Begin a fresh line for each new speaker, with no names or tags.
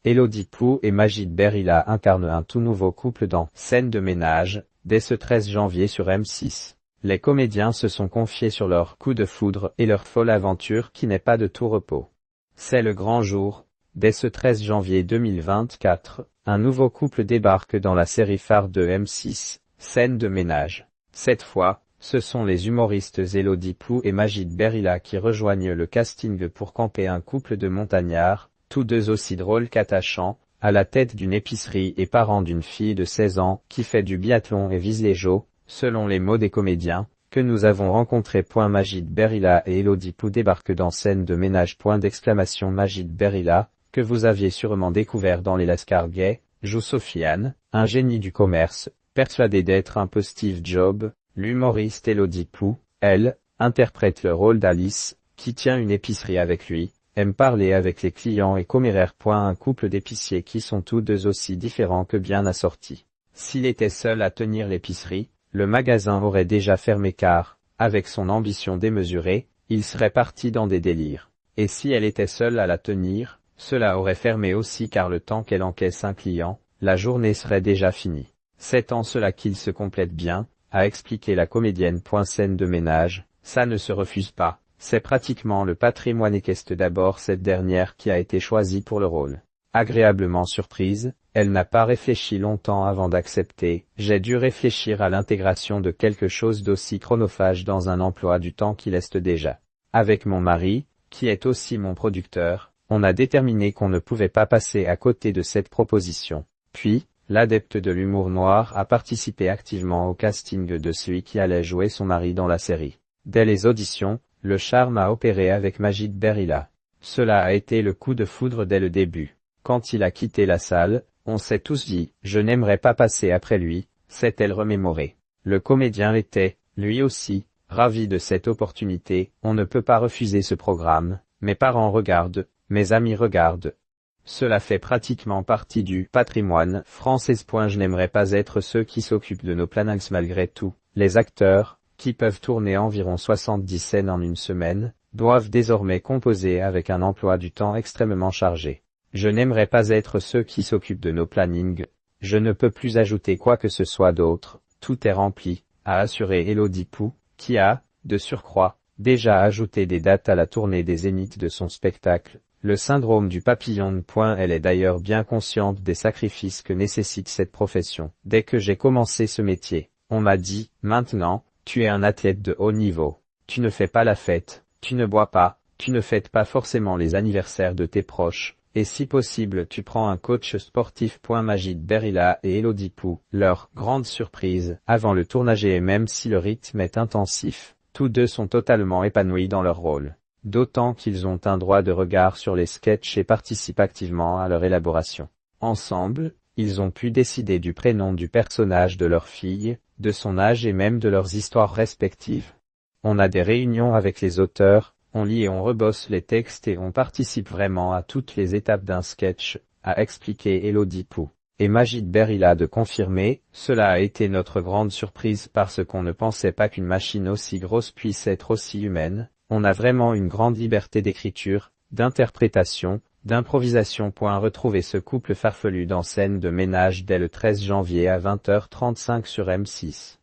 Elodie Pou et Majid Berila incarnent un tout nouveau couple dans Scène de ménage, dès ce 13 janvier sur M6. Les comédiens se sont confiés sur leur coup de foudre et leur folle aventure qui n'est pas de tout repos. C'est le grand jour. Dès ce 13 janvier 2024, un nouveau couple débarque dans la série phare de M6, Scène de ménage. Cette fois, ce sont les humoristes Elodie Pou et Majid Berila qui rejoignent le casting pour camper un couple de montagnards, tous deux aussi drôles qu'attachants, à la tête d'une épicerie et parents d'une fille de 16 ans qui fait du biathlon et vise les Jeux, selon les mots des comédiens, que nous avons rencontrés. Majid Berila et Elodie Pou débarquent dans Scène de ménage. Majid Berila, que vous aviez sûrement découvert dans Les Lascar Gay, joue Sofiane, un génie du commerce, persuadé d'être un peu Steve Jobs. L'humoriste Elodie Pou, elle, interprète le rôle d'Alice, qui tient une épicerie avec lui, aime parler avec les clients et commérer. Un couple d'épiciers qui sont tous deux aussi différents que bien assortis. S'il était seul à tenir l'épicerie, le magasin aurait déjà fermé car, avec son ambition démesurée, il serait parti dans des délires. Et si elle était seule à la tenir, cela aurait fermé aussi car le temps qu'elle encaisse un client, la journée serait déjà finie. C'est en cela qu'ils se complètent bien, a expliqué la comédienne. Scène de ménage, ça ne se refuse pas, c'est pratiquement le patrimoine et qu'est d'abord cette dernière qui a été choisie pour le rôle. Agréablement surprise, elle n'a pas réfléchi longtemps avant d'accepter. J'ai dû réfléchir à l'intégration de quelque chose d'aussi chronophage dans un emploi du temps qui l'est déjà. Avec mon mari, qui est aussi mon producteur, on a déterminé qu'on ne pouvait pas passer à côté de cette proposition. Puis, l'adepte de l'humour noir a participé activement au casting de celui qui allait jouer son mari dans la série. Dès les auditions, le charme a opéré avec Majid Berila. Cela a été le coup de foudre dès le début. Quand il a quitté la salle, on s'est tous dit « je n'aimerais pas passer après lui », s'est-elle remémorée. Le comédien était, lui aussi, ravi de cette opportunité. On ne peut pas refuser ce programme. Mes parents regardent, mes amis regardent. Cela fait pratiquement partie du patrimoine français. Je n'aimerais pas être ceux qui s'occupent de nos plannings malgré tout. Les acteurs, qui peuvent tourner environ 70 scènes en une semaine, doivent désormais composer avec un emploi du temps extrêmement chargé. Je n'aimerais pas être ceux qui s'occupent de nos plannings. Je ne peux plus ajouter quoi que ce soit d'autre. Tout est rempli, a assuré Elodie Pou, qui a, de surcroît, déjà ajouté des dates à la tournée des Zéniths de son spectacle. Le syndrome du papillon. Elle est d'ailleurs bien consciente des sacrifices que nécessite cette profession. Dès que j'ai commencé ce métier, on m'a dit, maintenant, tu es un athlète de haut niveau. Tu ne fais pas la fête, tu ne bois pas, tu ne fêtes pas forcément les anniversaires de tes proches, et si possible tu prends un coach sportif. Majid Berila et Elodie Pou, leur grande surprise, avant le tournage et même si le rythme est intensif, tous deux sont totalement épanouis dans leur rôle. D'autant qu'ils ont un droit de regard sur les sketchs et participent activement à leur élaboration. Ensemble, ils ont pu décider du prénom du personnage de leur fille, de son âge et même de leurs histoires respectives. On a des réunions avec les auteurs, on lit et on rebosse les textes et on participe vraiment à toutes les étapes d'un sketch, a expliqué Elodie Pou. Et Majid Berila de confirmer, cela a été notre grande surprise parce qu'on ne pensait pas qu'une machine aussi grosse puisse être aussi humaine. On a vraiment une grande liberté d'écriture, d'interprétation, d'improvisation. Retrouvez ce couple farfelu dans Scène de ménage dès le 13 janvier à 20h35 sur M6.